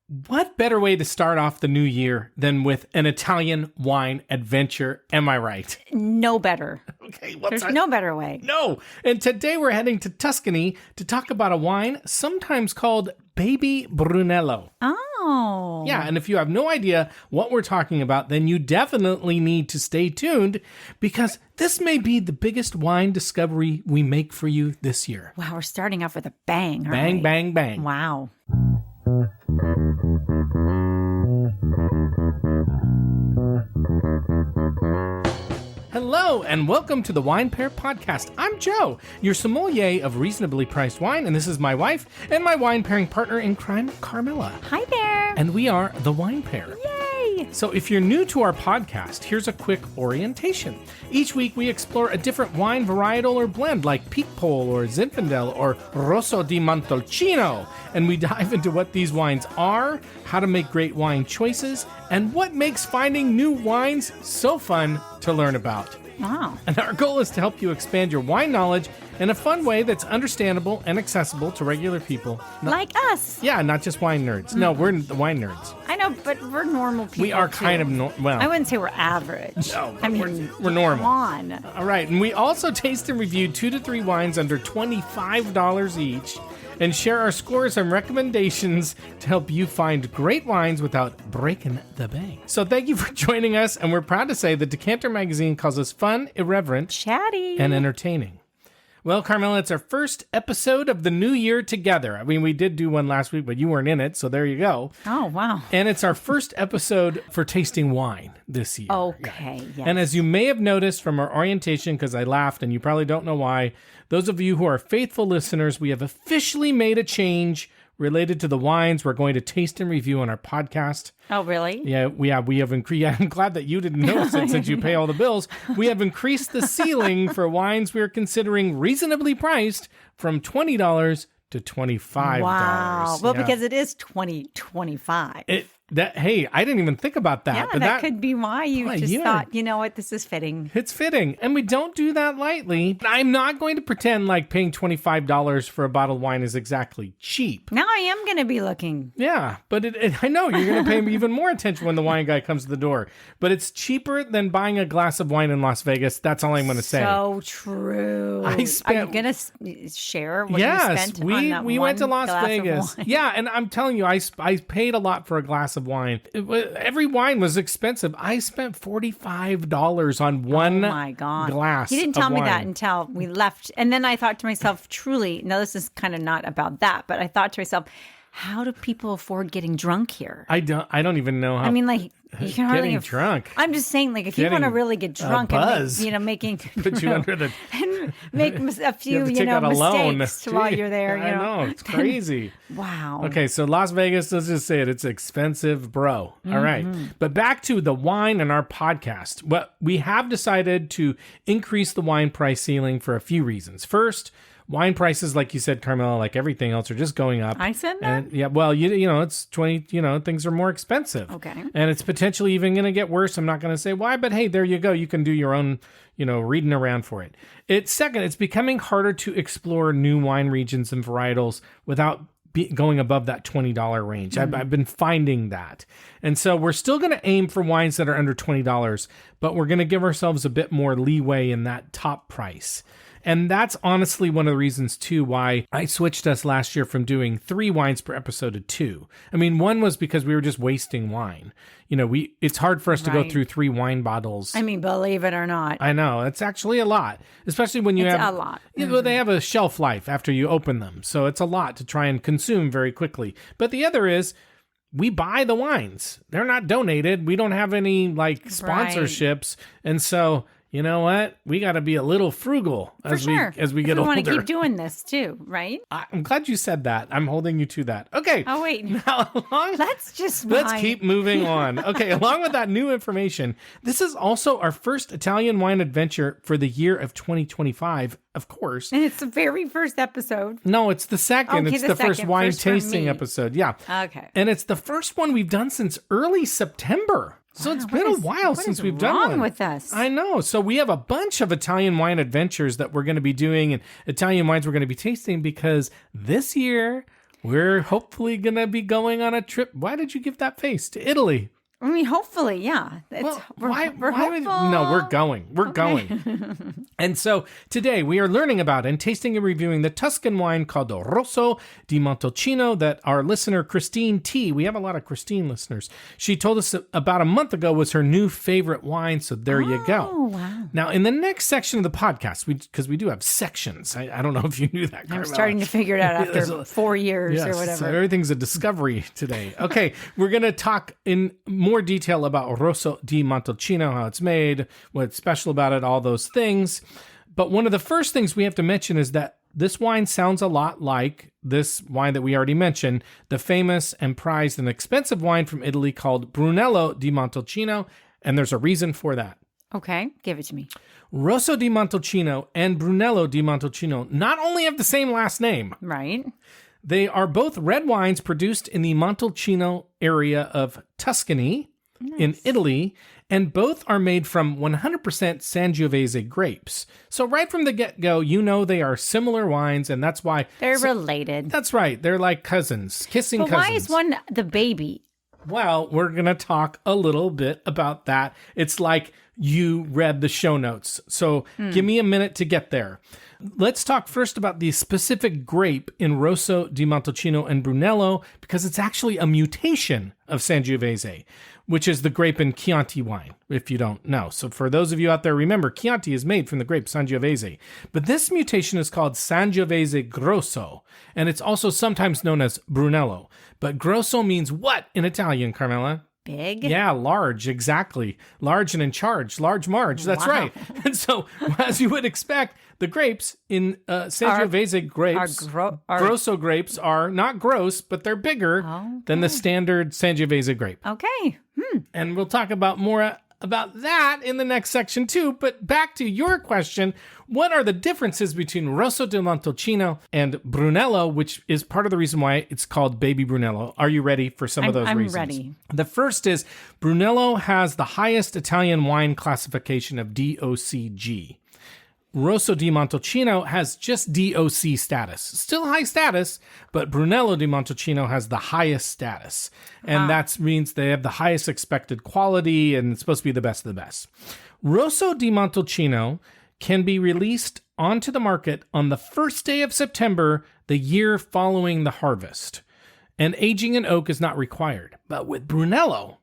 What better way to start off the new year than with an Italian wine adventure? Am I right? No better. Okay, There's no better way. No. And today we're heading to Tuscany to talk about a wine sometimes called Baby Brunello. Oh. Yeah, and if you have no idea what we're talking about, then you definitely need to stay tuned because this may be the biggest wine discovery we make for you this year. Wow, we're starting off with a bang. Bang, bang, bang. Wow. Hello, and welcome to the Wine Pair Podcast. I'm Joe, your sommelier of reasonably priced wine, and this is my wife and my wine pairing partner in crime, Carmela. Hi there. And we are the Wine Pair. Yay. So if you're new to our podcast, here's a quick orientation. Each week we explore a different wine varietal or blend like Peakpole or Zinfandel or Rosso di Montalcino. And we dive into what these wines are, how to make great wine choices, and what makes finding new wines so fun to learn about. Wow. And our goal is to help you expand your wine knowledge in a fun way that's understandable and accessible to regular people. Like us. Yeah, not just wine nerds. No, we're the wine nerds. I know, but we're normal people. We are too. kind of, well. I wouldn't say we're average. No, I mean, we're normal. Come on. All right, and we also taste and review 2 to 3 wines under $25 each and share our scores and recommendations to help you find great wines without breaking the bank. So thank you for joining us, and we're proud to say that Decanter Magazine calls us fun, irreverent, Chatty, and entertaining. Well, Carmela, it's our first episode of the new year together. I mean, we did do one last week, but you weren't in it, so there you go. Oh, wow. And it's our first episode for tasting wine this year. Okay, yes. And as you may have noticed from our orientation, because I laughed and you probably don't know why, those of you who are faithful listeners, we have officially made a change related to the wines we're going to taste and review on our podcast. Oh, really? Yeah, we have increased. Yeah, I'm glad that you didn't notice it since you pay all the bills. We have increased the ceiling for wines we're considering reasonably priced from $20 to $25. Wow. Well, Yeah. because it is 2025. Hey, I didn't even think about that. Yeah, but that could be why you just yeah. thought, you know what, this is fitting. It's fitting, and we don't do that lightly. I'm not going to pretend like paying $25 for a bottle of wine is exactly cheap. Now I am going to be looking. Yeah, but I know you're going to pay even more attention when the wine guy comes to the door. But it's cheaper than buying a glass of wine in Las Vegas. That's all I'm going to say. So true. Are you going to share what you spent on that we went to one Las glass of Vegas. wine? Yeah, and I'm telling you, I paid a lot for a glass of wine. Every wine was expensive. I spent $45 on one glass. You didn't tell of me wine. that until we left. And then I thought to myself, truly, now this is kind of not about that, but I thought to myself, how do people afford getting drunk here? I don't even know how. I mean, like, you can hardly getting drunk. I'm just saying, like, if you want to really get drunk buzz. and making Put you under the and make a few, take out a loan. mistakes while you're there. I know, it's crazy. Wow. Okay, so Las Vegas, let's just say it. It's expensive, bro. All right. But back to the wine and our podcast. Well, we have decided to increase the wine price ceiling for a few reasons. First, wine prices, like you said, Carmela, like everything else, are just going up. I said that? And yeah, well, you know, it's 20, things are more expensive. Okay. And it's potentially even going to get worse. I'm not going to say why, but hey, there you go. You can do your own, reading around for it. Second, it's becoming harder to explore new wine regions and varietals without going above that $20 range. I've been finding that. And so we're still going to aim for wines that are under $20, but we're going to give ourselves a bit more leeway in that top price. And that's honestly one of the reasons, too, why I switched us last year from doing 3 wines per episode to 2. I mean, one was because we were just wasting wine. It's hard for us to go through 3 wine bottles. I mean, believe it or not. I know. It's actually a lot, especially when you It's have a lot. They have a shelf life after you open them. So it's a lot to try and consume very quickly. But the other is, we buy the wines. They're not donated. We don't have any sponsorships. And so, you know what? We got to be a little frugal as we get older. We want to keep doing this too, right? I'm glad you said that. I'm holding you to that. Okay. Oh, wait. Now, Let's keep moving on. Okay. Along with that new information, this is also our first Italian wine adventure for the year of 2025, of course. And it's the very first episode. No, it's the second. Okay, it's the first wine tasting episode. Yeah. Okay. And it's the first one we've done since early September. So it's been a while since we've done one. What's wrong with us? I know. So we have a bunch of Italian wine adventures that we're going to be doing and Italian wines we're going to be tasting because this year We're hopefully going to be going on a trip. Why did you give that face? To Italy. I mean, hopefully, yeah. We're hopeful. No, we're going. We're going. And so today we are learning about and tasting and reviewing the Tuscan wine called Rosso di Montalcino that our listener, Christine T., we have a lot of Christine listeners, she told us about a month ago was her new favorite wine. So there you go. Oh, wow. Now, in the next section of the podcast, because we do have sections. I don't know if you knew that, I'm Carmela. starting to figure it out after 4 years or whatever. So everything's a discovery today. Okay, we're going to talk in more detail about Rosso di Montalcino, how it's made, what's special about it, all those things. But one of the first things we have to mention is that this wine sounds a lot like this wine that we already mentioned, the famous and prized and expensive wine from Italy called Brunello di Montalcino, and there's a reason for that. Okay, give it to me. Rosso di Montalcino and Brunello di Montalcino not only have the same last name, right? They are both red wines produced in the Montalcino area of Tuscany in Italy, and both are made from 100% Sangiovese grapes. So right from the get-go, you know they are similar wines, and that's why... They're related. That's right. They're like cousins, kissing but cousins. Why is one the baby? Well, we're going to talk a little bit about that. It's like you read the show notes. So give me a minute to get there. Let's talk first about the specific grape in Rosso di Montalcino and Brunello, because it's actually a mutation of Sangiovese, which is the grape in Chianti wine, if you don't know. So for those of you out there, remember, Chianti is made from the grape Sangiovese. But this mutation is called Sangiovese Grosse, and it's also sometimes known as Brunello. But Grosso means what in Italian, Carmela? Big? Yeah, large, exactly. Large and in charge. Large Marge, that's right. And so, as you would expect, the grapes in Sangiovese grapes, Grosso grapes are not gross, but they're bigger than the standard Sangiovese grape. Okay. And we'll talk about more about that in the next section too. But back to your question, what are the differences between Rosso di Montalcino and Brunello, which is part of the reason why it's called Baby Brunello? Are you ready for some of those reasons? I'm ready. The first is Brunello has the highest Italian wine classification of DOCG. Rosso di Montalcino has just DOC status. Still high status, but Brunello di Montalcino has the highest status. And that means they have the highest expected quality, and it's supposed to be the best of the best. Rosso di Montalcino can be released onto the market on the first day of September, the year following the harvest. And aging in oak is not required. But with Brunello,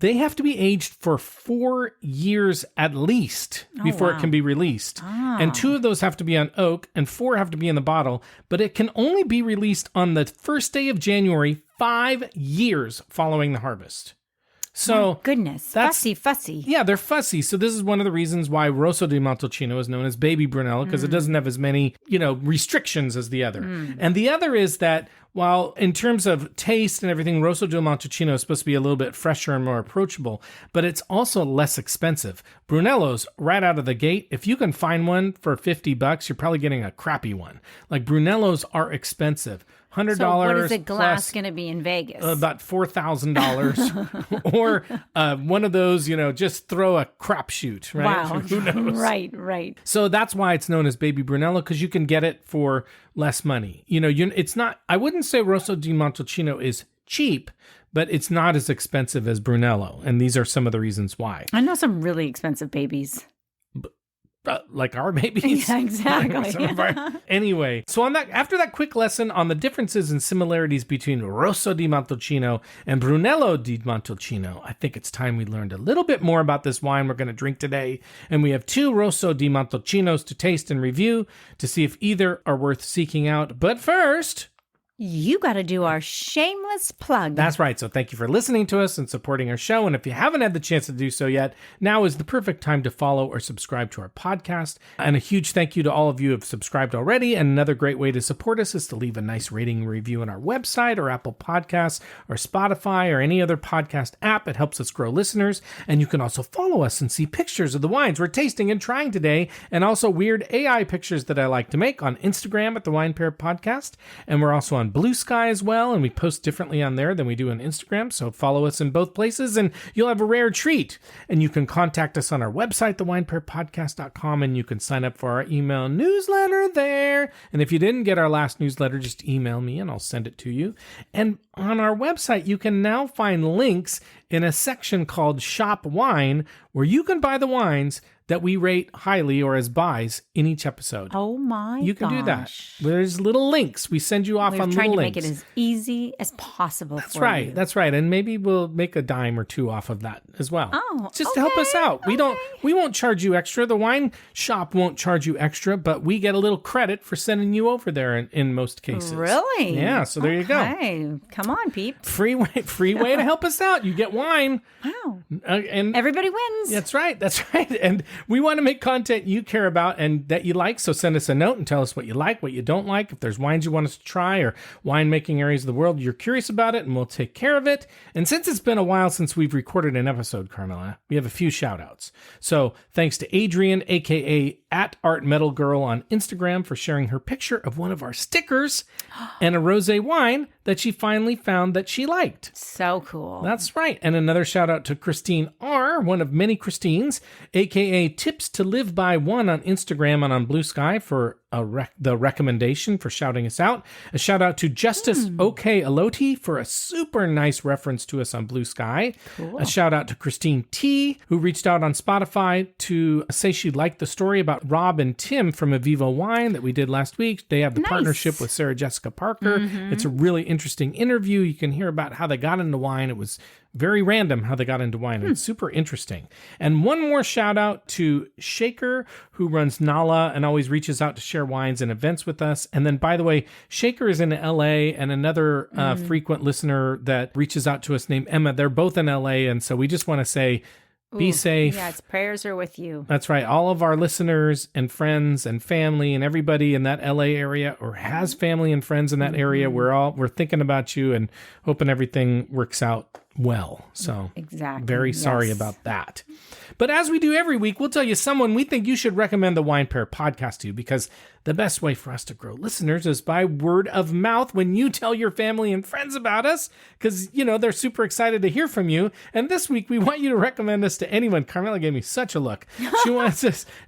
they have to be aged for 4 years at least before it can be released. And 2 of those have to be on oak and 4 have to be in the bottle. But it can only be released on the first day of January, 5 years following the harvest. So, my goodness, fussy. Yeah, they're fussy. So this is one of the reasons why Rosso di Montalcino is known as Baby Brunello, because it doesn't have as many, restrictions as the other. And the other is that while in terms of taste and everything, Rosso di Montalcino is supposed to be a little bit fresher and more approachable, but it's also less expensive. Brunello's right out of the gate. If you can find one for $50, you're probably getting a crappy one. Like Brunello's are expensive. $100. So what is a glass going to be in Vegas? About $4,000. Or one of those, just throw a crapshoot, right? Wow. Who knows? Right. So that's why it's known as Baby Brunello, because you can get it for less money. It's not, I wouldn't say Rosso di Montalcino is cheap, but it's not as expensive as Brunello. And these are some of the reasons why. I know some really expensive babies. Like our babies. Yeah, exactly. Anyway, so after that quick lesson on the differences and similarities between Rosso di Montalcino and Brunello di Montalcino, I think it's time we learned a little bit more about this wine we're going to drink today. And we have 2 Rosso di Montalcinos to taste and review to see if either are worth seeking out. But first, you got to do our shameless plug. That's right. So thank you for listening to us and supporting our show. And if you haven't had the chance to do so yet, now is the perfect time to follow or subscribe to our podcast. And a huge thank you to all of you who have subscribed already. And another great way to support us is to leave a nice rating and review on our website or Apple Podcasts or Spotify or any other podcast app. It helps us grow listeners. And you can also follow us and see pictures of the wines we're tasting and trying today, and also weird AI pictures that I like to make on Instagram at the Wine Pair Podcast. And we're also on Blue Sky as well, and we post differently on there than we do on Instagram, so follow us in both places, and you'll have a rare treat. And you can contact us on our website, thewinepairpodcast.com, and you can sign up for our email newsletter there. And if you didn't get our last newsletter, just email me, and I'll send it to you. And on our website, you can now find links in a section called Shop Wine, where you can buy the wines that we rate highly or as buys in each episode. Oh my gosh. You can do that. There's little links. We send you off on little links. We're trying to make it as easy as possible for you. That's right. And maybe we'll make a dime or two off of that as well. Oh, just to help us out. We won't charge you extra. The wine shop won't charge you extra, but we get a little credit for sending you over there in most cases. Really? Yeah, so there you go. Okay. Come on, peeps. Free way to help us out. You get wine. Wow. And everybody wins. That's right. And we want to make content you care about and that you like, so send us a note and tell us what you like, what you don't like. If there's wines you want us to try or winemaking areas of the world you're curious about it, and we'll take care of it. And since it's been a while since we've recorded an episode, Carmela, we have a few shout outs. So thanks to Adrian, aka @ArtMetalGirl on Instagram, for sharing her picture of one of our stickers and a rosé wine that she finally found that she liked. So cool. That's right. And another shout out to Christine R., one of many Christines, aka Tips to Live by One on Instagram and on Blue Sky, for the recommendation for shouting us out. A shout out to Justice OK Aloti for a super nice reference to us on Blue Sky. Cool. A shout out to Christine T., who reached out on Spotify to say she liked the story about Rob and Tim from Avivo Wine that we did last week. They have the partnership with Sarah Jessica Parker. It's a really interesting interview. You can hear about how they got into wine. It was very random how they got into wine. It's super interesting. And one more shout out to Shaker, who runs Nala and always reaches out to share wines and events with us. And then, by the way, Shaker is in LA, and another frequent listener that reaches out to us named Emma. They're both in LA. And so we just want to say, be safe. Yeah, its prayers are with you. That's right. All of our listeners and friends and family and everybody in that LA area or has family and friends in that area, we're thinking about you and hoping everything works out well. So exactly. Very sorry about that. But as we do every week, we'll tell you someone we think you should recommend the Wine Pair podcast to, because the best way for us to grow listeners is by word of mouth when you tell your family and friends about us, because, they're super excited to hear from you. And this week, we want you to recommend us to anyone. Carmela gave me such a look.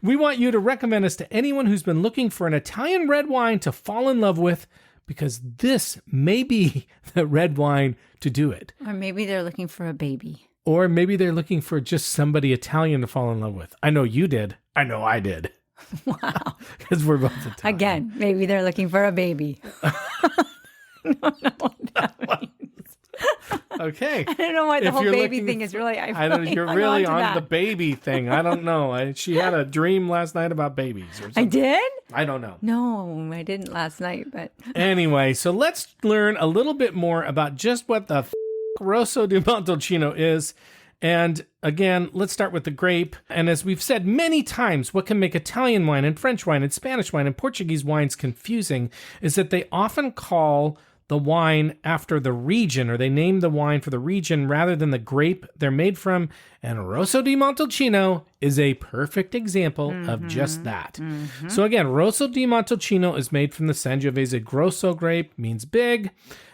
We want you to recommend us to anyone who's been looking for an Italian red wine to fall in love with, because this may be the red wine to do it. Or maybe they're looking for a baby. Or maybe they're looking for just somebody Italian to fall in love with. I know you did. I know I did. Wow. Because we're both Italian. Again, maybe they're looking for a baby. Okay. I don't know why the whole baby thing is really... You're really on the baby thing. I don't know. She had a dream last night about babies or something. I did? I don't know. No, I didn't last night, but... Anyway, so let's learn a little bit more about just what the Rosso di Montalcino is. And again, let's start with the grape. And as we've said many times, what can make Italian wine and French wine and Spanish wine and Portuguese wines confusing is that they often call the wine after the region, or they name the wine for the region rather than the grape they're made from. And Rosso di Montalcino is a perfect example of just that. So again, Rosso di Montalcino is made from the Sangiovese Grosse grape, means big.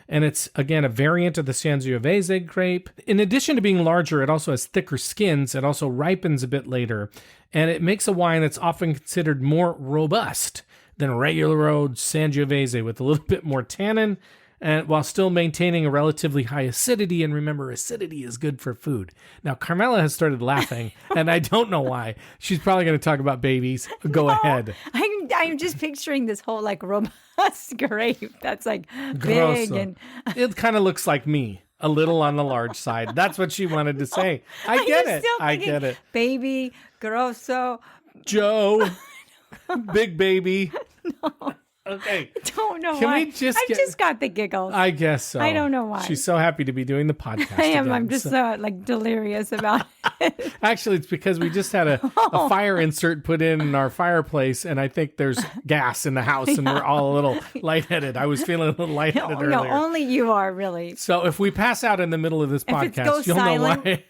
And it's, again, a variant of the Sangiovese grape. In addition to being larger, it also has thicker skins. It also ripens a bit later. And it makes a wine that's often considered more robust than regular old Sangiovese, with a little bit more tannin, and while still maintaining a relatively high acidity. And remember, acidity is good for food. Now, Carmela has started laughing, and I don't know why. She's probably going to talk about babies. Go ahead. I'm just picturing this whole robust grape that's big. Grosso. And it kind of looks like me, a little on the large side. That's what she wanted to say. I get it. Baby, grosso. Joe, big baby. No. Okay. I don't know why. I just got the giggles. I guess so. I don't know why. She's so happy to be doing the podcast. I am. Again, I'm just so delirious about it. Actually, it's because we just had a fire insert put in our fireplace, and I think there's gas in the house, and we're all a little lightheaded. I was feeling a little lightheaded earlier. No, only you are, really. So if we pass out in the middle of this podcast, you'll know why.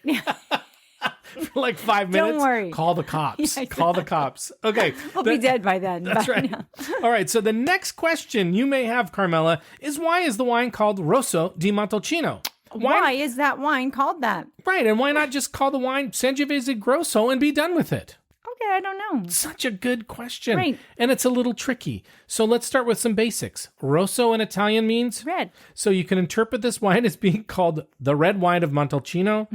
for like 5 minutes. Don't worry. Call the cops. Yeah, Call the cops. Okay. We'll be dead by then. That's right. Yeah. All right. So the next question you may have, Carmela, is why is the wine called Rosso di Montalcino? Why is that wine called that? Right. And why not just call the wine Sangiovese Grosse and be done with it? Okay, I don't know. Such a good question. Right. And it's a little tricky. So let's start with some basics. Rosso in Italian means Red. So you can interpret this wine as being called the red wine of Montalcino,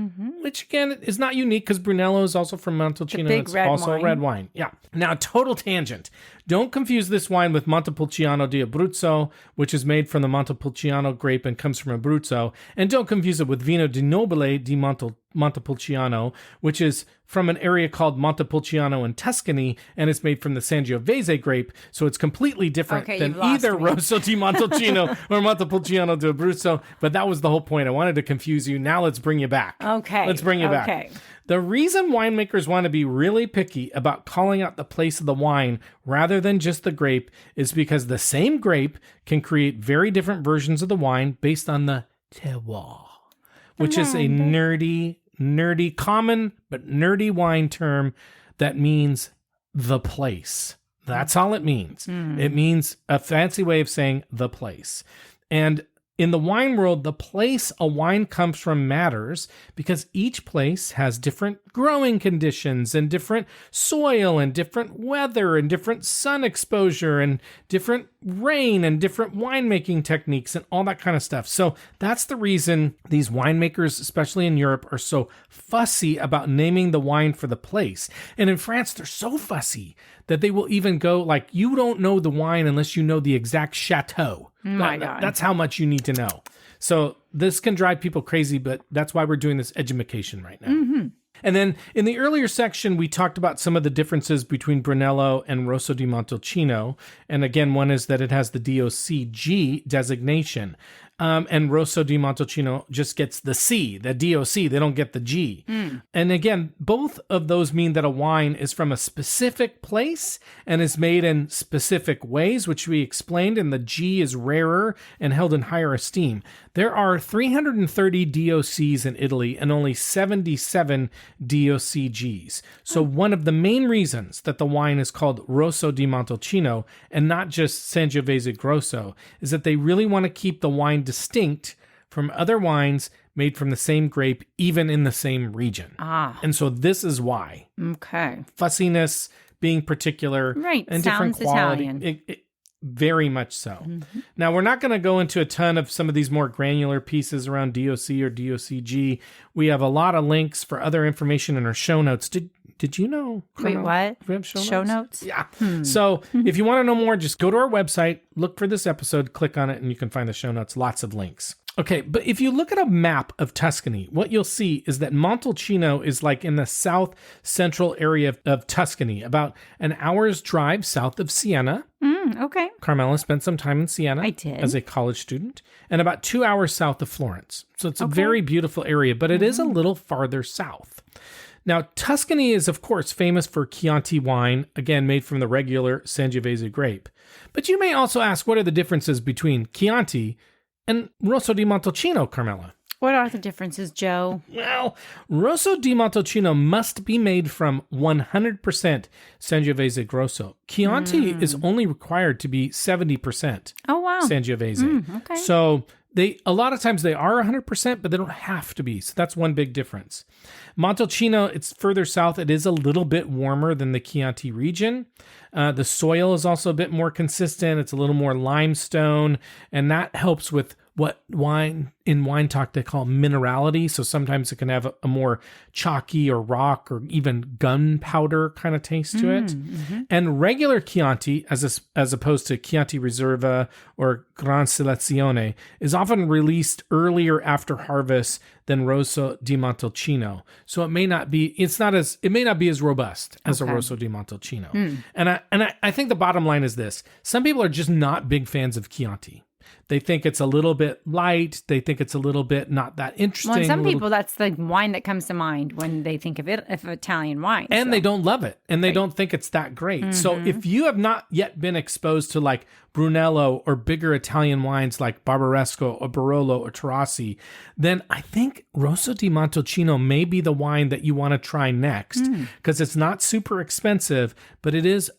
which again is not unique because Brunello is also from Montalcino. big It's red also wine. red wine. Yeah. Now, total tangent. Don't confuse this wine with Montepulciano di Abruzzo, which is made from the Montepulciano grape and comes from Abruzzo. And don't confuse it with Vino di Nobile di Montepulciano, which is from an area called Montepulciano in Tuscany, and it's made from the Sangiovese grape. So it's completely different Okay, than you've lost either me. Rosso di Montalcino or Montepulciano di Abruzzo. But that was the whole point. I wanted to confuse you. Now let's bring you back. Okay. Let's bring you back. Okay. The reason winemakers want to be really picky about calling out the place of the wine rather than just the grape is because the same grape can create very different versions of the wine based on the terroir, which is a nerdy, common but nerdy wine term that means the place. That's all it means. It means a fancy way of saying the place. And in the wine world, the place a wine comes from matters because each place has different growing conditions and different soil and different weather and different sun exposure and different rain and different winemaking techniques and all that kind of stuff. So that's the reason these winemakers, especially in Europe, are so fussy about naming the wine for the place. And in France, they're so fussy that they will even go like, you don't know the wine unless you know the exact chateau. My God. That's how much you need to know. So this can drive people crazy, but that's why we're doing this edumacation right now. And then in the earlier section, we talked about some of the differences between Brunello and Rosso di Montalcino. And again, one is that it has the DOCG designation. And Rosso di Montalcino just gets the C, the DOC. They don't get the G. And again, both of those mean that a wine is from a specific place and is made in specific ways, which we explained, and the G is rarer and held in higher esteem. There are 330 DOCs in Italy and only 77 DOCGs. So one of the main reasons that the wine is called Rosso di Montalcino and not just Sangiovese Grosso is that they really want to keep the wine distinct from other wines made from the same grape, even in the same region. And so this is why. Okay. Fussiness, being particular, Right. and Sounds different quality. Italian. Very much so. Now, we're not going to go into a ton of some of these more granular pieces around DOC or DOCG. We have a lot of links for other information in our show notes. Did you know? Wait, Carmel? what? We have Show notes? Yeah. So if you want to know more, just go to our website, look for this episode, click on it, and you can find the show notes. Lots of links. Okay, but if you look at a map of Tuscany, what you'll see is that Montalcino is like in the south central area of Tuscany, about an hour's drive south of Siena. Okay. Carmela spent some time in Siena I did. as a college student, and about 2 hours south of Florence. So it's a very beautiful area, but it is a little farther south. Now, Tuscany is, of course, famous for Chianti wine, again, made from the regular Sangiovese grape. But you may also ask, what are the differences between Chianti and Rosso di Montalcino, Carmela? What are the differences, Joe? Well, Rosso di Montalcino must be made from 100% Sangiovese Grosso. Chianti is only required to be 70% Oh, wow. Sangiovese. Okay. So a lot of times they are 100%, but they don't have to be. So that's one big difference. Montalcino, it's further south. It is a little bit warmer than the Chianti region. The soil is also a bit more consistent. It's a little more limestone, and that helps with what in wine talk they call minerality. So sometimes it can have a more chalky or rock or even gunpowder kind of taste to it. And regular Chianti, as opposed to Chianti Reserva or Gran Selezione, is often released earlier after harvest than Rosso di Montalcino. So it may not be as robust as a Rosso di Montalcino. And I think the bottom line is this: some people are just not big fans of Chianti. They think it's a little bit light. They think it's a little bit not that interesting. Well, and some people, that's the wine that comes to mind when they think of Italian wine. And they don't love it. And they don't think it's that great. So if you have not yet been exposed to like Brunello or bigger Italian wines like Barbaresco or Barolo or Tarassi, then I think Rosso di Montalcino may be the wine that you want to try next because it's not super expensive, but it is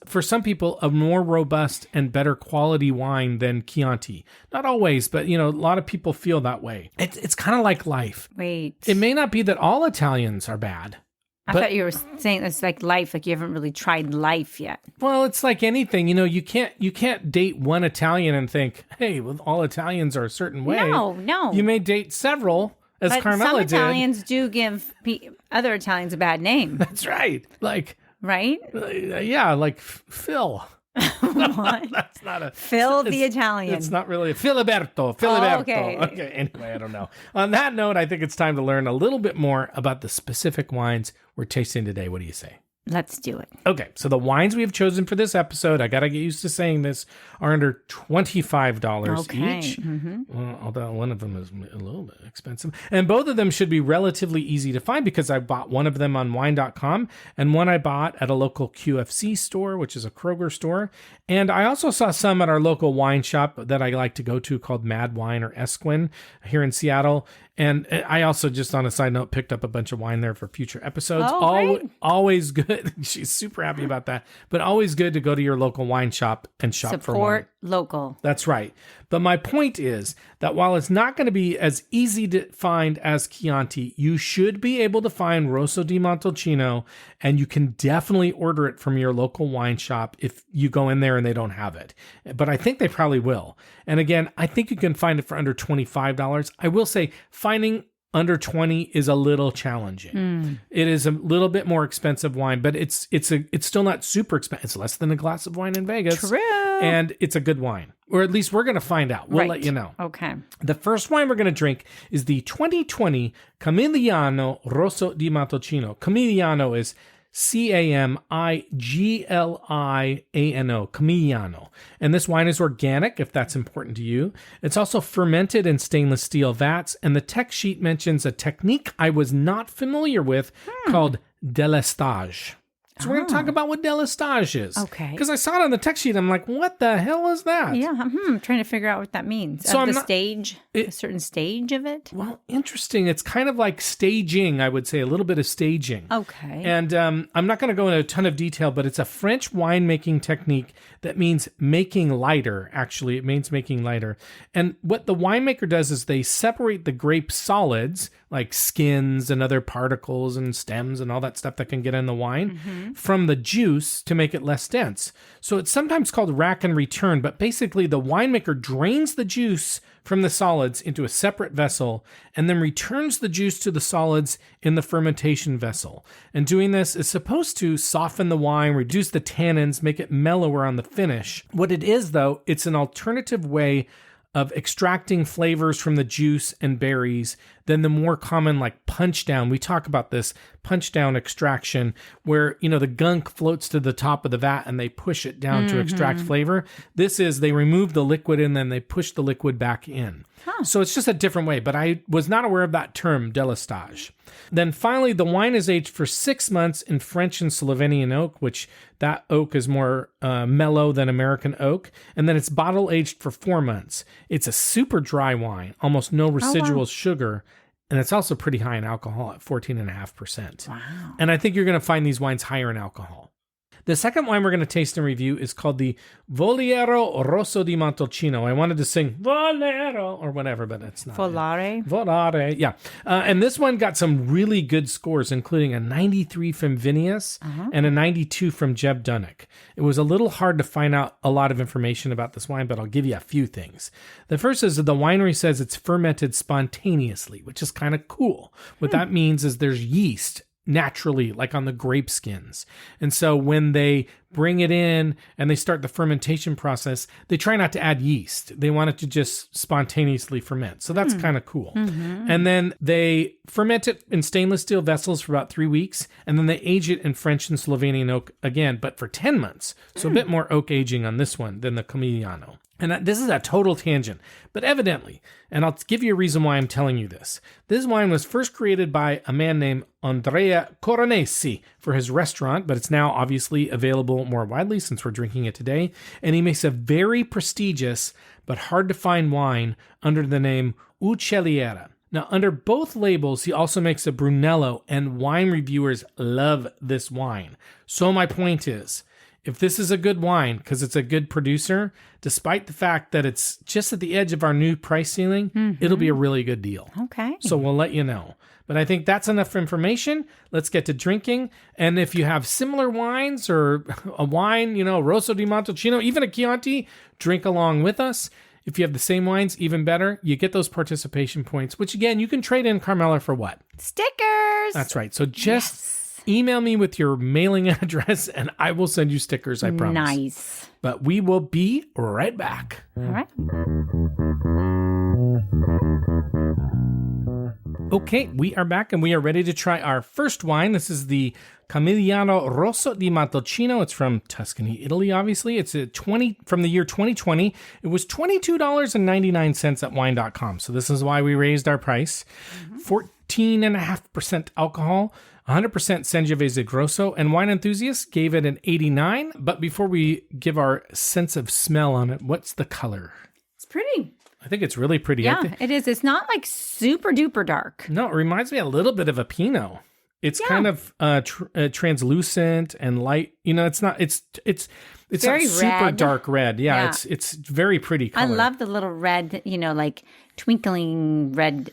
for some people a more robust and better quality wine than Chianti. Not always, but a lot of people feel that way. It's kind of like life. Wait. It may not be that all Italians are bad. I thought you were saying it's like life, like you haven't really tried life yet. Well, it's like anything, you can't date one Italian and think, hey, well, all Italians are a certain way. No. You may date several, as but Carmela some did. Italians do give other Italians a bad name. That's right. Like, right? Yeah, like Phil. What? That's not a Phil the Italian. It's not really a Filiberto. Oh, okay. Anyway, I don't know. On that note, I think it's time to learn a little bit more about the specific wines we're tasting today. What do you say? Let's do it. Okay, so the wines we have chosen for this episode, I got to get used to saying this, are under $25 each. Well, although one of them is a little bit expensive. And both of them should be relatively easy to find because I bought one of them on wine.com and one I bought at a local QFC store, which is a Kroger store. And I also saw some at our local wine shop that I like to go to called Mad Wine or Esquin here in Seattle. And I also, just on a side note, picked up a bunch of wine there for future episodes. Always good. She's super happy about that. But always good to go to your local wine shop and shop for wine. Support local. That's right. But my point is that while it's not going to be as easy to find as Chianti, you should be able to find Rosso di Montalcino, and you can definitely order it from your local wine shop if you go in there and they don't have it. But I think they probably will. And again, I think you can find it for under $25. I will say finding under 20 is a little challenging. It is a little bit more expensive wine, but it's still not super expensive. It's less than a glass of wine in Vegas. True. And it's a good wine. Or at least we're going to find out. We'll let you know. Okay. The first wine we're going to drink is the 2020 Camigliano Rosso di Montalcino. Camigliano is Camigliano, Camigliano. And this wine is organic, if that's important to you. It's also fermented in stainless steel vats, and the tech sheet mentions a technique I was not familiar with called délestage. So we're going to talk about what délestage is. Okay. Because I saw it on the text sheet. I'm like, what the hell is that? Yeah, I'm trying to figure out what that means. So a certain stage of it? Well, interesting. It's kind of like staging, I would say, a little bit of staging. Okay. And I'm not going to go into a ton of detail, but it's a French winemaking technique that means making lighter, actually. It means making lighter. And what the winemaker does is they separate the grape solids, like skins and other particles and stems and all that stuff that can get in the wine, from the juice to make it less dense. So it's sometimes called rack and return, but basically the winemaker drains the juice from the solids into a separate vessel and then returns the juice to the solids in the fermentation vessel. And doing this is supposed to soften the wine, reduce the tannins, make it mellower on the finish. What it is, though, it's an alternative way of extracting flavors from the juice and berries than the more common like punch down. We talk about this punch down extraction where, the gunk floats to the top of the vat and they push it down to extract flavor. This is they remove the liquid and then they push the liquid back in. So it's just a different way, but I was not aware of that term, délestage. Then finally, the wine is aged for 6 months in French and Slovenian oak, which that oak is more mellow than American oak. And then it's bottle aged for 4 months. It's a super dry wine, almost no residual sugar. And it's also pretty high in alcohol at 14.5%. Wow. And I think you're going to find these wines higher in alcohol. The second wine we're going to taste and review is called the Voliero Rosso di Montalcino. I wanted to sing Voliero or whatever, but it's not. Volare, yeah. And this one got some really good scores, including a 93 from Vinius and a 92 from Jeb Dunnick. It was a little hard to find out a lot of information about this wine, but I'll give you a few things. The first is that the winery says it's fermented spontaneously, which is kind of cool. What that means is there's yeast naturally, like on the grape skins. And so when they bring it in and they start the fermentation process, they try not to add yeast. They want it to just spontaneously ferment. So that's kind of cool. And then they ferment it in stainless steel vessels for about 3 weeks. And then they age it in French and Slovenian oak again, but for 10 months. So a bit more oak aging on this one than the Camigliano. And this is a total tangent, but evidently, and I'll give you a reason why I'm telling you this. This wine was first created by a man named Andrea Coronesi for his restaurant, but it's now obviously available more widely since we're drinking it today. And he makes a very prestigious but hard to find wine under the name Uccelliera. Now, under both labels, he also makes a Brunello, and wine reviewers love this wine. So my point is, if this is a good wine, because it's a good producer, despite the fact that it's just at the edge of our new price ceiling, it'll be a really good deal. Okay. So we'll let you know. But I think that's enough information. Let's get to drinking. And if you have similar wines or a wine, Rosso di Montalcino, even a Chianti, drink along with us. If you have the same wines, even better. You get those participation points, which again, you can trade in, Carmela, for what? Stickers. That's right. So just email me with your mailing address and I will send you stickers, I promise. Nice. But we will be right back. All right. Okay, we are back and we are ready to try our first wine. This is the Camigliano Rosso di Montalcino. It's from Tuscany, Italy, obviously. It's from the year 2020. It was $22.99 at wine.com. So this is why we raised our price. 14.5% alcohol, 100% Sangiovese Grosse, and wine enthusiasts gave it an 89. But before we give our sense of smell on it, what's the color? It's pretty. I think it's really pretty. Yeah, it is. It's not like super duper dark. No, it reminds me a little bit of a Pinot. It's kind of translucent and light. It's not. It's very not super red. Dark red. Yeah, it's very pretty color. I love the little red, like twinkling red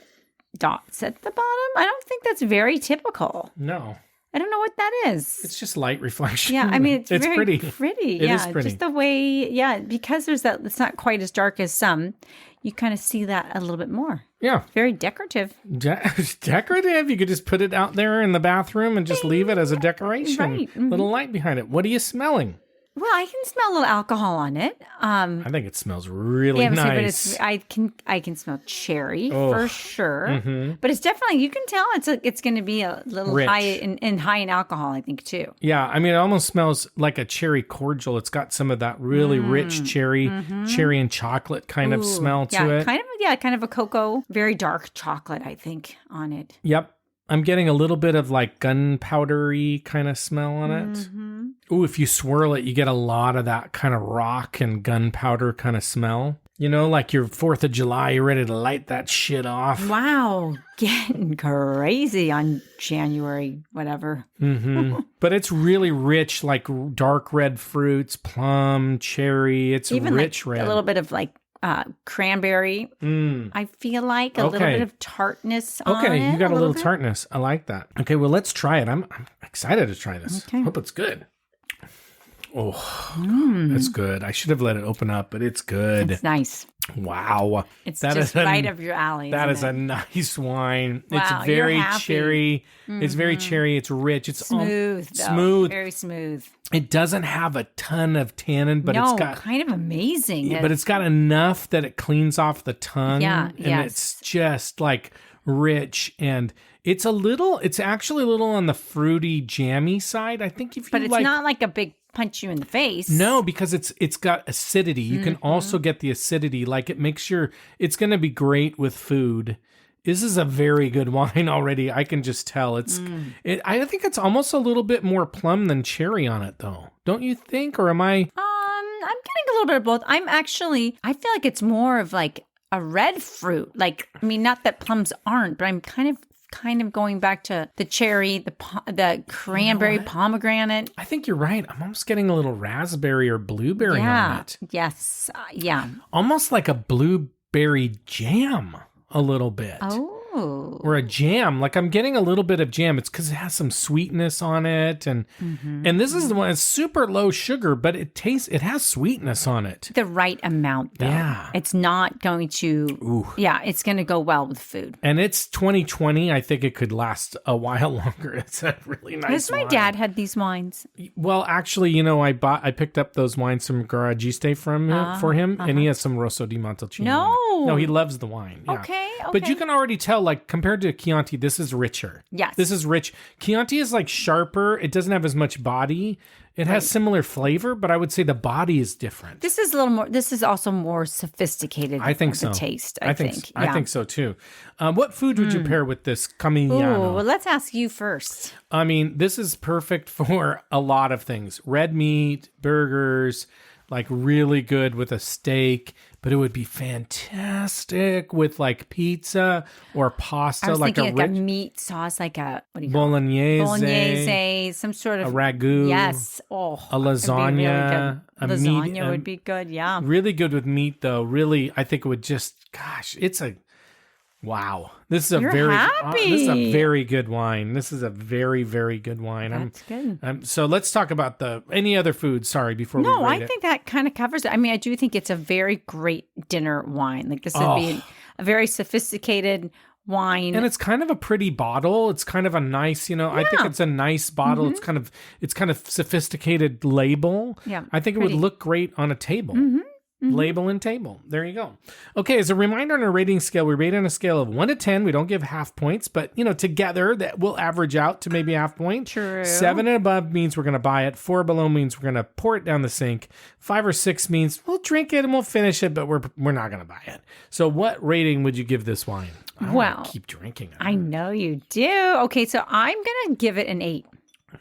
dots at the bottom. I don't think that's very typical. No. I don't know what that is. It's just light reflection. Yeah, I mean, it's very pretty. Pretty. It is pretty. Just the way, because there's that, it's not quite as dark as some, you kind of see that a little bit more. Yeah. Very decorative. Decorative. You could just put it out there in the bathroom and just leave it as a decoration. Right. Mm-hmm. Little light behind it. What are you smelling? Well, I can smell a little alcohol on it. I think it smells really nice. But I can smell cherry for sure. Mm-hmm. But it's definitely, you can tell it's going to be a little Rich. high in alcohol, I think too. Yeah, I mean, it almost smells like a cherry cordial. It's got some of that really rich cherry and chocolate kind of smell to it. Kind of a cocoa, very dark chocolate, I think, on it. Yep. I'm getting a little bit of like gunpowdery kind of smell on it. Mm-hmm. Ooh, if you swirl it, you get a lot of that kind of rock and gunpowder kind of smell. Like your 4th of July, you're ready to light that shit off. Wow, getting crazy on January, whatever. Mm-hmm. But it's really rich, like dark red fruits, plum, cherry. It's even rich red. A little bit of like cranberry. I feel like a little bit of tartness on it. Okay, you got a little tartness. I like that. Okay, well, let's try it. I'm excited to try this. Okay. Hope it's good. Oh, it's good. I should have let it open up, but it's good. It's nice. Wow. It's just right up your alley. That is a nice wine. Wow, it's very you're happy. cherry. Mm-hmm. It's very cherry. It's rich. It's smooth. Smooth. Very smooth. It doesn't have a ton of tannin, but it's got kind of amazing. Yeah, but it's got enough that it cleans off the tongue. Yeah. And it's just like rich, and it's actually a little on the fruity, jammy side. I think but it's not like a big punch you in the face. No, because it's got acidity. You can also get the acidity. Like it makes it's going to be great with food. This is a very good wine already. I can just tell. I think it's almost a little bit more plum than cherry on it, though. Don't you think? Or am I? I'm getting a little bit of both. I feel like it's more of like a red fruit. Like, I mean, not that plums aren't, but I'm kind of going back to the cherry, the cranberry, pomegranate. I think you're right. I'm almost getting a little raspberry or blueberry on it. Yes. Yeah. Almost like a blueberry jam a little bit. Oh. Or a jam. Like I'm getting a little bit of jam. It's because it has some sweetness on it. And this is the one, it's super low sugar, but it has sweetness on it. The right amount, though. Yeah. It's not going to, it's going to go well with food. And it's 2020. I think it could last a while longer. It's a really nice wine. My dad had these wines? Well, actually, I picked up those wines from Garagiste for him, and he has some Rosso di Montalcino. No, he loves the wine. Yeah. Okay. But you can already tell, like compared to Chianti, this is richer. Yes. This is rich. Chianti is like sharper. It doesn't have as much body. It has similar flavor, but I would say the body is different. This is a little more. This is also more sophisticated. I think so. The taste. I think. I think so too. What food would you pair with this Camigliano? Ooh, well, let's ask you first. I mean, this is perfect for a lot of things. Red meat, burgers, like really good with a steak, but it would be fantastic with like pizza or pasta, I was like thinking a like rich a meat sauce, like a what do you call it? bolognese, some sort of a ragu, Yes. Oh, a lasagna, it'd be really good. a Lasagna meat, would be good. Yeah. really good with meat though. Really, I think it would just, gosh, it's a wow. This is a You're very happy. this is a very good wine. This is a very, very good wine. That's good. So let's talk about any other food. Sorry, before we No, rate I think that kind of covers it. I mean, I do think it's a very great dinner wine. Like this would be a very sophisticated wine. And it's kind of a pretty bottle. It's kind of a nice, I think it's a nice bottle. Mm-hmm. It's kind of sophisticated label. Yeah, I think it pretty. would look great on a table. Mm-hmm. Label and table. There you go. Okay, as a reminder on our rating scale, we rate on a scale of 1 to 10. We don't give half points, but together that will average out to maybe a half point. True. 7 and above means we're going to buy it. 4 below means we're going to pour it down the sink. 5 or 6 means we'll drink it and we'll finish it, but we're not going to buy it. So what rating would you give this wine? I wanna keep drinking it. I know you do. Okay, so I'm gonna give it an 8.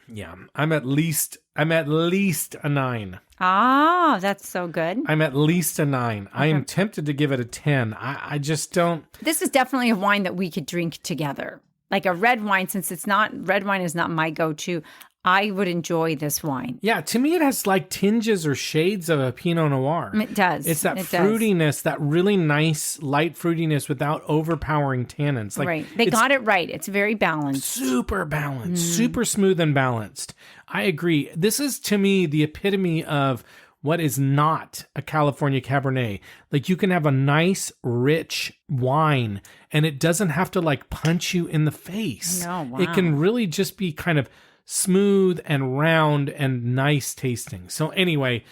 Yeah, I'm at least a 9. Ah, that's so good. I'm at least a 9. I am tempted to give it a 10. I just don't. This is definitely a wine that we could drink together. Like a red wine, since red wine is not my go-to. I would enjoy this wine. Yeah, to me it has like tinges or shades of a Pinot Noir. It does. It's that fruitiness, that really nice light fruitiness without overpowering tannins. Like, right. They got it right. It's very balanced. Super balanced, super smooth and balanced. I agree. This is to me the epitome of what is not a California Cabernet. Like you can have a nice, rich wine and it doesn't have to like punch you in the face. No, wow. It can really just be kind of smooth and round and nice tasting. So anyway,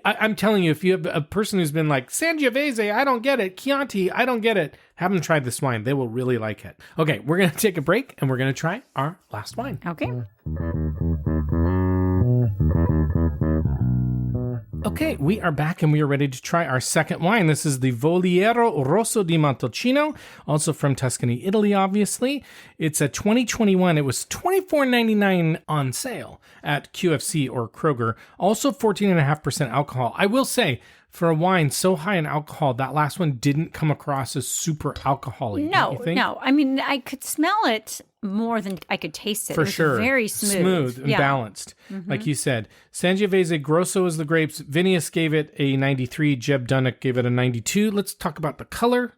I'm telling you, if you have a person who's been like, Sangiovese, I don't get it. Chianti, I don't get it. Have them try this wine. They will really like it. Okay, we're going to take a break and we're going to try our last wine. Okay. Okay, we are back and we are ready to try our second wine. This is the Voliero Rosso di Montalcino, also from Tuscany, Italy, obviously. It's a 2021. It was $24.99 on sale at QFC or Kroger. Also 14.5% alcohol. I will say, for a wine so high in alcohol, that last one didn't come across as super alcoholic. No. I mean, I could smell it more than I could taste it. For it was sure. Very smooth. Smooth and balanced. Like you said. Sangiovese Grosse was the grapes. Vinius gave it a 93. Jeb Dunnick gave it a 92. Let's talk about the color.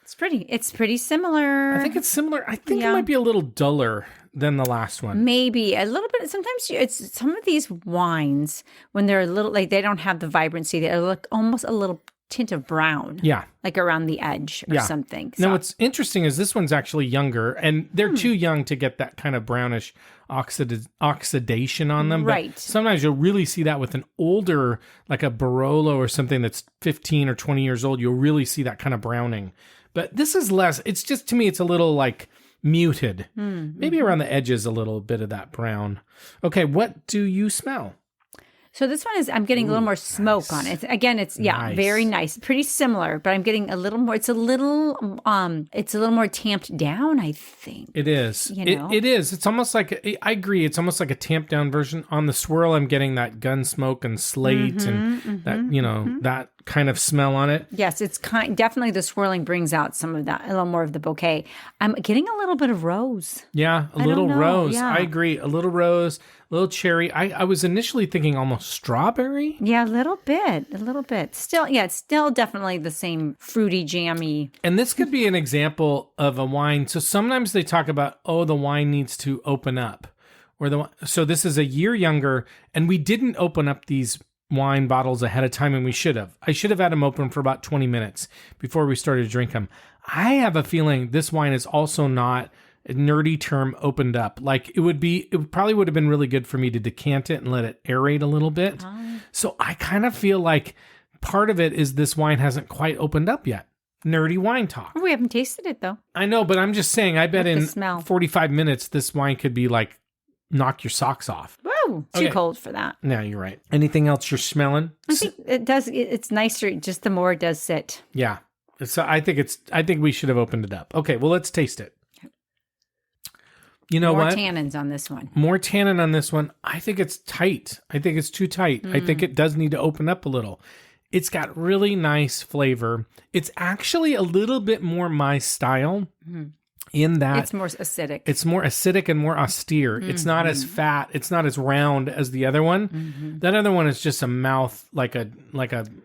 It's pretty similar. I think it's similar. I think it might be a little duller than the last one. Maybe a little bit. Sometimes it's some of these wines when they're a little like they don't have the vibrancy. They look almost a little tint of brown. Yeah. Like around the edge or something. Now, what's interesting is this one's actually younger, and they're too young to get that kind of brownish oxidation on them. Right. But sometimes you'll really see that with an older, like a Barolo or something that's 15 or 20 years old. You'll really see that kind of browning. But this is less. It's just, to me, it's a little like muted. Maybe around the edges a little bit of that brown. Okay, what do you smell? So this one is, I'm getting a little more smoke on it. Again, it's very nice, pretty similar, but I'm getting a little more. It's a little more tamped down, I think. It is. You know? It is. It's almost like I agree. It's almost like a tamped down version. On the swirl, I'm getting that gun smoke and slate and that that kind of smell on it. Yes, it's definitely the swirling brings out some of that, a little more of the bouquet. I'm getting a little bit of rose. Yeah, a little rose. Yeah. I agree. A little rose, a little cherry. I was initially thinking almost strawberry. Yeah, a little bit. Still, it's still definitely the same fruity, jammy. And this could be an example of a wine. So sometimes they talk about, the wine needs to open up. So this is a year younger, and we didn't open up these wine bottles ahead of time, and we should have. I should have had them open for about 20 minutes before we started to drink them. I have a feeling this wine is also not, a nerdy term, opened up. Like it probably would have been really good for me to decant it and let it aerate a little bit. So I kind of feel like part of it is this wine hasn't quite opened up yet. nerdy wine talk. We haven't tasted it though. I know, but I'm just saying, I bet With the in smell. 45 minutes, this wine could be like, knock your socks off. Whoa, too cold for that. No, you're right. Anything else you're smelling? I think it does. It's nicer just the more it does sit. Yeah. So I think we should have opened it up. Okay, well, let's taste it. You know More what? tannins on this one. More tannin on this one. I think it's tight. I think it's too tight. I think it does need to open up a little. It's got really nice flavor. It's actually a little bit more my style in that It's more acidic. it's more acidic and more austere. It's not as fat. It's not as round as the other one. That other one is just a mouth, like a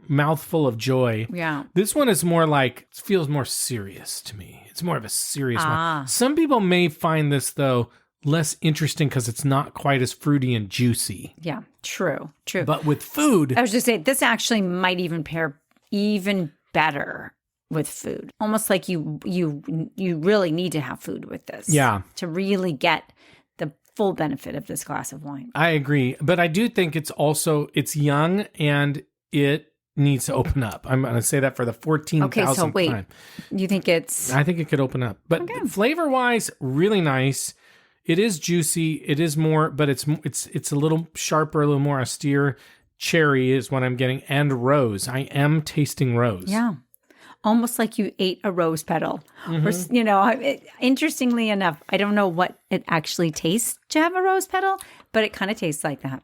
mouthful of joy. Yeah. This one is more like, it feels more serious to me. It's more of a serious one. Some people may find this, though, less interesting because it's not quite as fruity and juicy. Yeah. True. But with food, I was just saying, this actually might even pair even better with food. Almost like you really need to have food with this. Yeah. To really get the full benefit of this glass of wine. I agree. But I do think it's young and it needs to open up. I'm going to say that for the 14,000th Okay, so wait. time. You think it's... I think it could open up. But flavor-wise, really nice. It is juicy. It is more, but it's a little sharper, a little more austere. Cherry is what I'm getting, and rose. I am tasting rose. Yeah. Almost like you ate a rose petal. Or, interestingly enough, I don't know what it actually tastes to have a rose petal, but it kind of tastes like that.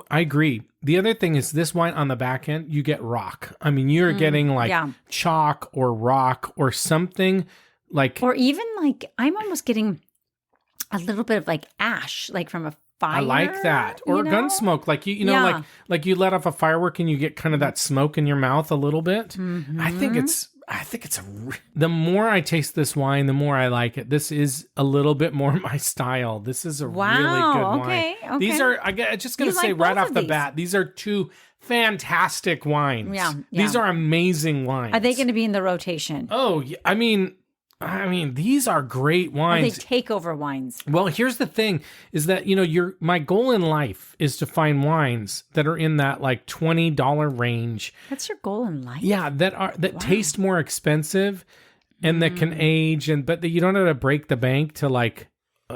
I agree. The other thing is this wine on the back end, you get rock. I mean, you're getting like chalk or rock or something like... Or even like, I'm almost getting a little bit of like ash, like from a fire. I like that. Or gun smoke. Like, like you let off a firework and you get kind of that smoke in your mouth a little bit. I think it's the more I taste this wine, the more I like it. This is a little bit more my style. This is a really good wine. Okay. These are, I'm just going to say right off the bat, these are two fantastic wines. Yeah. These are amazing wines. Are they going to be in the rotation? Oh, I mean, these are great wines. Are they takeover wines? Well, here's the thing is that, my goal in life is to find wines that are in that like $20 range. That's your goal in life? Yeah, that taste more expensive and that can age but that you don't have to break the bank to like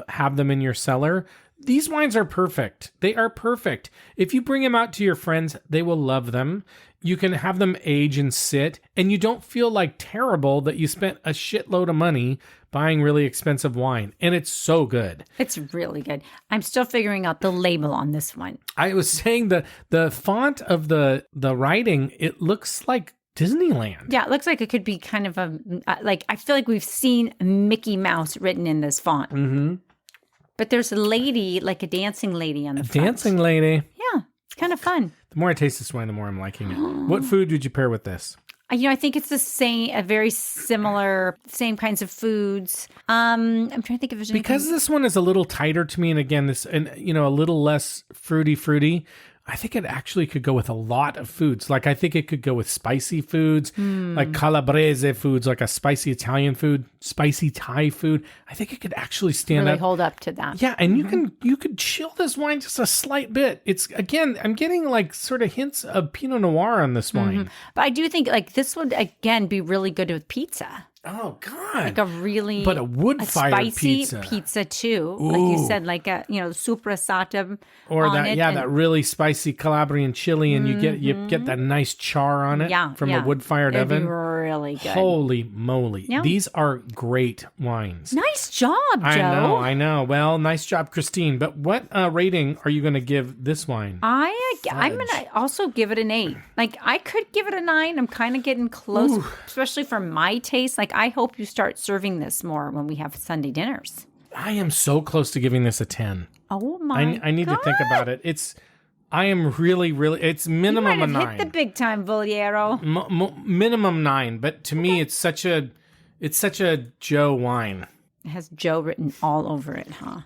have them in your cellar. These wines are perfect. They are perfect. If you bring them out to your friends, they will love them. You can have them age and sit, and you don't feel like terrible that you spent a shitload of money buying really expensive wine. And it's so good. It's really good. I'm still figuring out the label on this one. I was saying the font of the writing, it looks like Disneyland. Yeah, it looks like it could be kind of I feel like we've seen Mickey Mouse written in this font. Mm-hmm. But there's a lady, like a dancing lady on the front. Dancing lady. Yeah, it's kind of fun. The more I taste this wine, the more I'm liking it. What food did you pair with this? I think it's the same, a very similar, same kinds of foods. I'm trying to think if there's anything. Because this one is a little tighter to me, and again, a little less fruity. I think it actually could go with a lot of foods. Like, I think it could go with spicy foods, like calabrese foods, like a spicy Italian food, spicy Thai food. I think it could actually stand up. Hold up to that. Yeah, and you could chill this wine just a slight bit. It's, again, I'm getting like sort of hints of Pinot Noir on this wine. But I do think like this would, again, be really good with pizza. Oh God! Like a really, but a wood-fired spicy pizza too. Ooh. Like you said, like a soprasata, or that really spicy Calabrian chili, and you get that nice char on it from a wood-fired oven. Be really good. Holy moly! Yeah. These are great wines. Nice job, Joe. I know. Well, nice job, Christine. But what rating are you going to give this wine? I'm going to also give it an 8. Like I could give it a 9. I'm kind of getting close, especially for my taste. Like I hope you start serving this more when we have Sunday dinners. I am so close to giving this a 10. Oh my! I need to think about it. I am really, it's minimum a 9. Hit the big time, Voliero. Minimum 9, but to me, it's such a Joe wine. It has Joe written all over it, huh?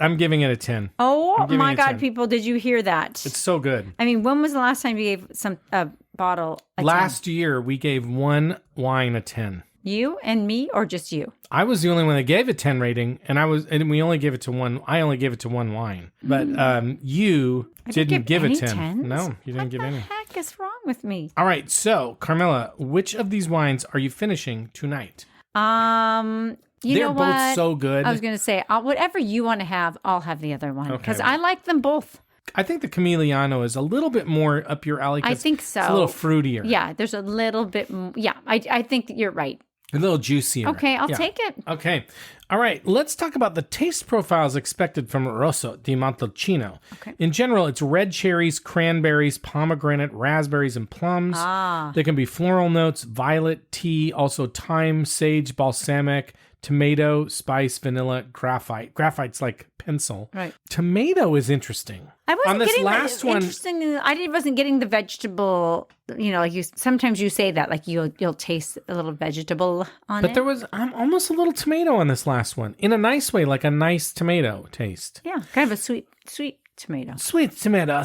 I'm giving it a 10. Oh my God, people! Did you hear that? It's so good. I mean, when was the last time you gave a bottle a 10? Last year, we gave one wine a 10. You and me, or just you? I was the only one that gave a 10 rating, and we only gave it to one. I only gave it to one wine, but you didn't give it 10. No, you didn't give any. Heck? is wrong with me? All right. So, Carmela, which of these wines are you finishing tonight? You They're know both what? so good. I was going to say, whatever you want to have, I'll have the other one. Okay, Because well. I like them both. I think the Camigliano is a little bit more up your alley. I think so. It's a little fruitier. Yeah, there's a little bit. Yeah, I think that you're right. A little juicier. Okay, I'll take it. Okay. All right. Let's talk about the taste profiles expected from Rosso di Montalcino. Okay. In general, it's red cherries, cranberries, pomegranate, raspberries, and plums. There can be floral notes, violet, tea, also thyme, sage, balsamic, tomato, spice, vanilla, graphite. Graphite's like pencil. Right. Tomato is interesting. I wasn't On this getting last one, interesting. Wasn't getting the vegetable. Like you sometimes you say that, like you'll taste a little vegetable on but it. there was almost a little tomato on this last one in a nice way, like a nice tomato taste. Yeah, kind of a sweet tomato. Sweet tomato.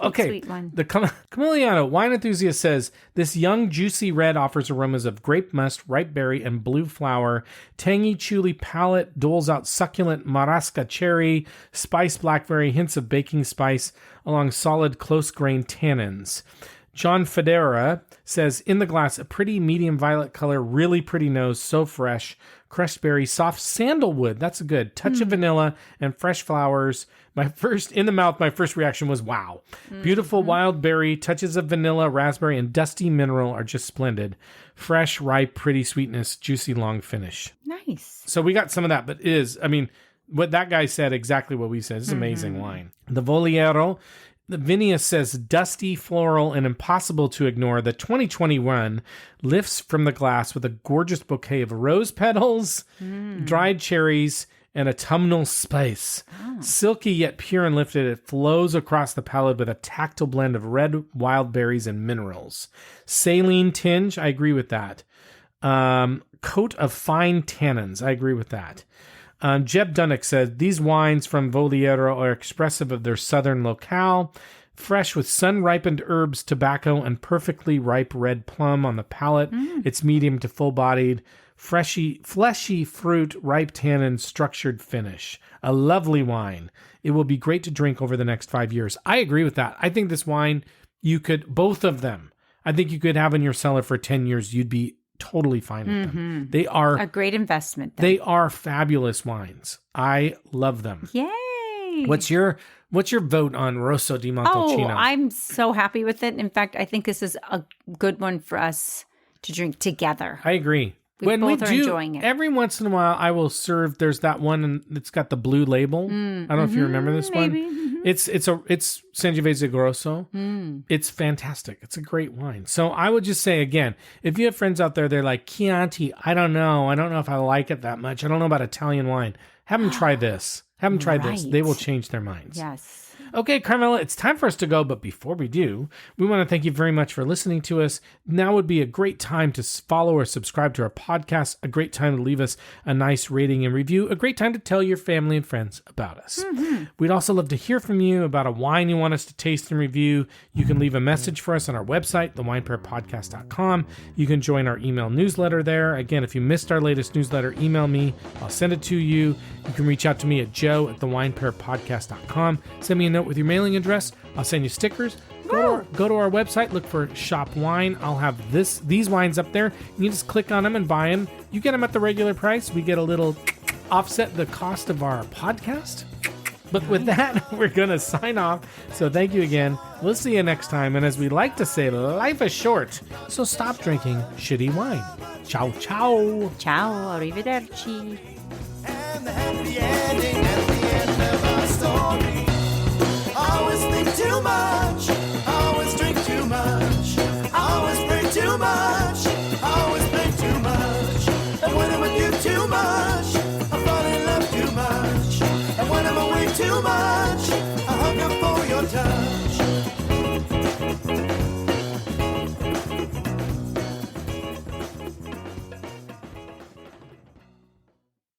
Okay. Sweet one. The Camigliano wine enthusiast says this young, juicy red offers aromas of grape must, ripe berry, and blue flower. Tangy, chewy palate doles out succulent marasca cherry, spice blackberry, hints of baking spice, along solid, close-grained tannins. John Federa says, in the glass, a pretty medium violet color, really pretty nose, so fresh. Crushed berry, soft sandalwood, that's a good. Touch of vanilla and fresh flowers. My first reaction was wow. Beautiful wild berry, touches of vanilla, raspberry, and dusty mineral are just splendid. Fresh, ripe, pretty sweetness, juicy, long finish. Nice. So we got some of that, but what that guy said, exactly what we said. It's amazing wine. The Voliero, the Vinea says dusty, floral, and impossible to ignore. The 2021 lifts from the glass with a gorgeous bouquet of rose petals, dried cherries, and autumnal spice. Silky yet pure and lifted, it flows across the palate with a tactile blend of red wild berries and minerals. Saline tinge, I agree with that. Coat of fine tannins, I agree with that. Jeb Dunnick said, these wines from Voliero are expressive of their southern locale, fresh with sun-ripened herbs, tobacco, and perfectly ripe red plum on the palate. It's medium to full-bodied, fleshy fruit, ripe tannin, structured finish. A lovely wine. It will be great to drink over the next 5 years. I agree with that. I think this wine, both of them, I think you could have in your cellar for 10 years. You'd be totally fine with them. They are a great investment. They are fabulous wines. I love them. Yay! What's your vote on Rosso di Montalcino? Oh, I'm so happy with it. In fact, I think this is a good one for us to drink together. I agree. We both are enjoying it. Every once in a while, I will serve. There's that one that's got the blue label. I don't know if you remember this one. It's Sangiovese Grosse. It's fantastic. It's a great wine. So I would just say again, if you have friends out there, they're like Chianti. I don't know if I like it that much. I don't know about Italian wine. Have them try this. Have them try this. They will change their minds. Yes. Okay, Carmela, it's time for us to go, but before we do, we want to thank you very much for listening to us. Now would be a great time to follow or subscribe to our podcast, a great time to leave us a nice rating and review, a great time to tell your family and friends about us. We'd also love to hear from you about a wine you want us to taste and review. You can leave a message for us on our website, thewinepairpodcast.com. You can join our email newsletter there. Again, if you missed our latest newsletter, email me. I'll send it to you. You can reach out to me at joe@thewinepairpodcast.com. Send me a note with your mailing address. I'll send you stickers. Go to our website, look for Shop Wine. I'll have these wines up there. You just click on them and buy them. You get them at the regular price. We get a little offset the cost of our podcast. But with that, we're going to sign off. So thank you again. We'll see you next time. And as we like to say, life is short. So stop drinking shitty wine. Ciao, ciao. Ciao. Arrivederci. And the happy ending at the end of our story.